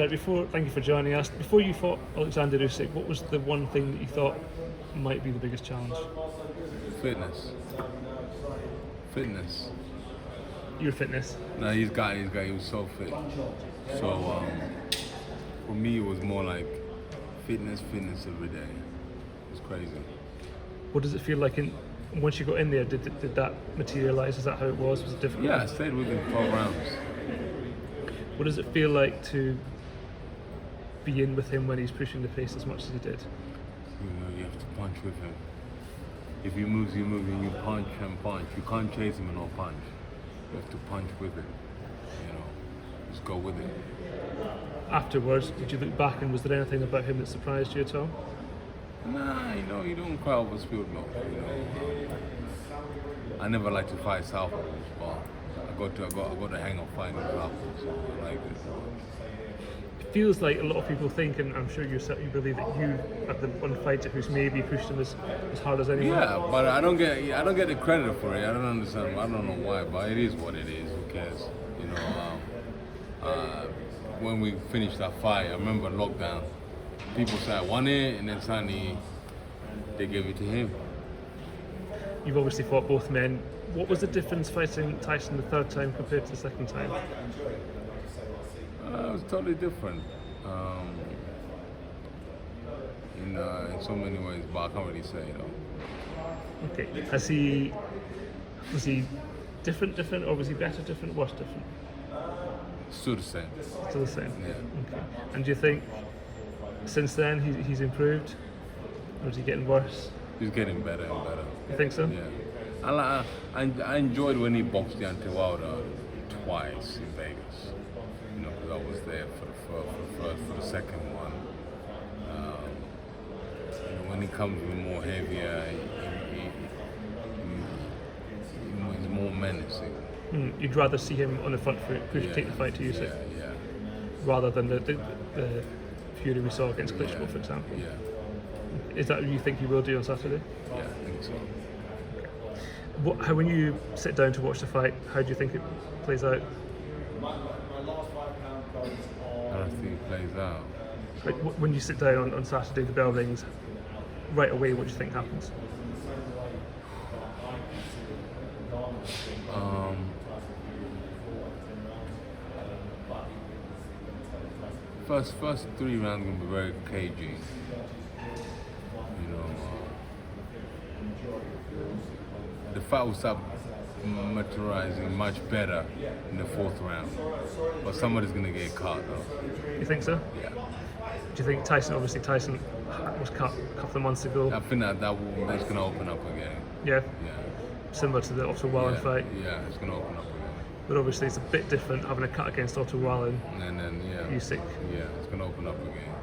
thank you for joining us. Before you fought Oleksandr Usyk, what was the one thing that you thought might be the biggest challenge? Fitness. Your fitness. No, he was so fit. So for me, it was more like fitness every day. It was crazy. What does it feel like once you got in there? Did that materialise? Is that how it was? Was it difficult? Yeah, I stayed with him 12 rounds. What does it feel like to be in with him when he's pushing the pace as much as he did? You have to punch with him. If he moves, you move, and you punch and punch. You can't chase him and not punch. You have to punch with him. Just go with it. Afterwards, did you look back and was there anything about him that surprised you at all? Nah, you don't cry over spilled milk. I never like to fight southpaws, but I got the hang of fighting southpaws, so I like it. It feels like a lot of people think, and I'm sure you believe that you are the one fighter who's maybe pushed him as hard as anyone. Yeah, but I don't get the credit for it. I don't understand. I don't know why, but it is what it is. Who cares? When we finished that fight, I remember lockdown. People said I won it, and then suddenly they gave it to him. You've obviously fought both men. What was the difference fighting Tyson the third time compared to the second time? It was totally different. In so many ways, but I can't really say, Okay. Was he different, or was he better, different, worse, different? Still the same. Still the same? Yeah. Okay. And do you think since then he's improved? Or is he getting worse? He's getting better and better. You think so? Yeah. I enjoyed when he boxed Deontay Wilder twice in Vegas. Because I was there for the second one. When he comes with more heavier, he's more menacing. You'd rather see him on the front foot, take the fight to Usyk, rather than the Fury we saw against Klitschko, for example. Yeah. Is that what you think he will do on Saturday? Yeah, I think so. Okay. When you sit down to watch the fight, how do you think it plays out? How do I think it plays out? Like, when you sit down on Saturday, the bell rings, right away, what do you think happens? First 3 rounds gonna be very cagey. The fight will start materializing much better in the 4th round, but somebody's gonna get caught though. You think so? Yeah. Do you think Tyson was cut a couple of months ago? I think that's gonna open up again. Yeah. Yeah. Similar to the Otto Wallen fight. Yeah, it's gonna open up again. But obviously it's a bit different having a cut against Otto Wallen. And then Usyk. Yeah, it's gonna open up again.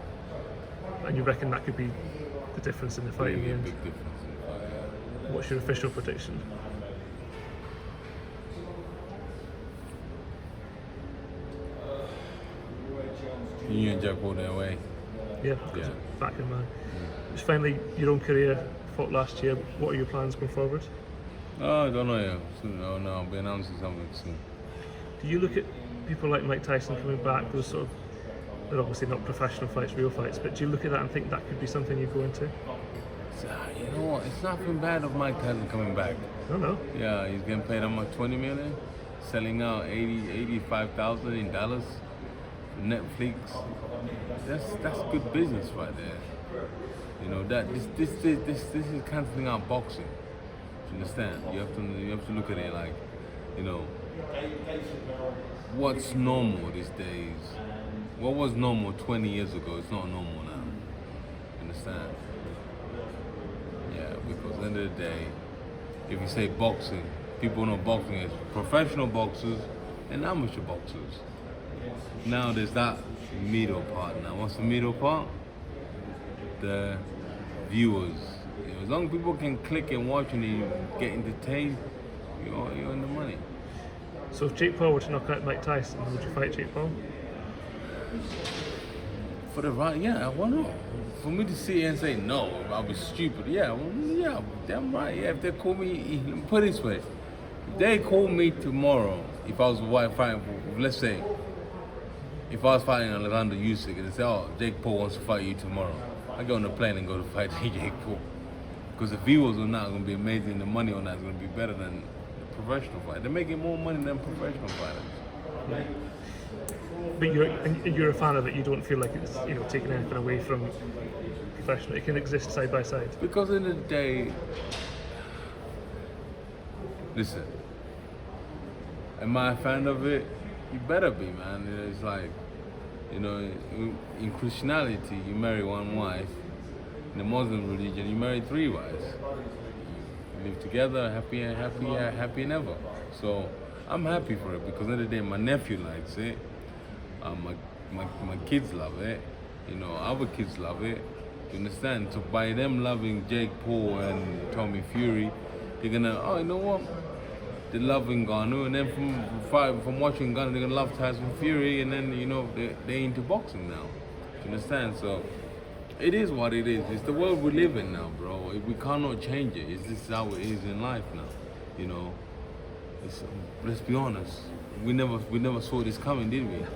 And you reckon that could be the difference in the fight in the end? Big difference in the fight. Yeah. What's your official prediction? You and Jack all their way. Yeah. Back in mind. Just finally, your own career, fought last year. What are your plans going forward? Oh, I don't know yet. Soon, I'll be announcing something soon. Do you look at people like Mike Tyson coming back, those sort of, they're obviously not professional fights, real fights, but do you look at that and think that could be something you go into? You know what? It's nothing bad of Mike Tyson coming back. I don't know. Yeah, he's getting paid how much? $20 million, selling out 85,000 in Dallas, Netflix. That's good business right there. This is canceling out boxing. You understand? You have to look at it like, what's normal these days? What was normal 20 years ago? It's not normal now. You understand? Yeah, because at the end of the day, if you say boxing, people know boxing as professional boxers and amateur boxers. Now there's that middle part now. What's the middle part? The viewers. As long as people can click and watch and you get entertained, you're in the money. So if Jake Paul were to knock out Mike Tyson, would you fight Jake Paul? For the right, yeah, why not? For me to sit here and say no, I'll be stupid. Yeah, damn right. Yeah, if they call me, put it this way, if they call me tomorrow, if I was fighting, let's say, if I was fighting Oleksandr Usyk and they say, oh, Jake Paul wants to fight you tomorrow, I get on the plane and go to fight Jake Paul. Because the viewers on that are going to be amazing, the money on that is going to be better than the professional fight. They're making more money than professional fighters. Right. But you're a fan of it. You don't feel like it's taking anything away from professional. It can exist side by side. Because in the day, listen, am I a fan of it? You better be, man. It's like, in Christianity, you marry one wife. In the Muslim religion, you marry 3 wives. You live together, happy and ever. So I'm happy for it because in the day, my nephew likes it. My kids love it. Other kids love it. You understand? So by them loving Jake Paul and Tommy Fury, they're gonna, oh, you know what? They're loving Ngannou, and then from watching Ngannou, they're gonna love Tyson Fury, and then they're into boxing now. You understand? So it is what it is. It's the world we live in now, bro. We cannot change it. This is how it is in life now. Let's be honest. We never saw this coming, did we?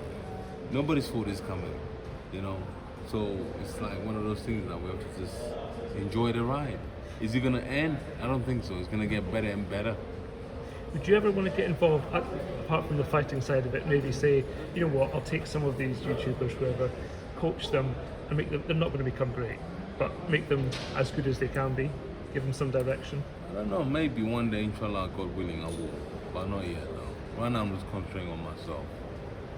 Nobody saw this coming. So it's like one of those things that we have to just enjoy the ride. Is it gonna end? I don't think so. It's gonna get better and better. Would you ever want to get involved, apart from the fighting side of it, maybe say, you know what, I'll take some of these YouTubers, whoever, coach them, and make them, they're not going to become great, but make them as good as they can be, give them some direction? I don't know, maybe one day, inshallah, God willing, I will. But not yet, though. Right now, I'm just concentrating on myself.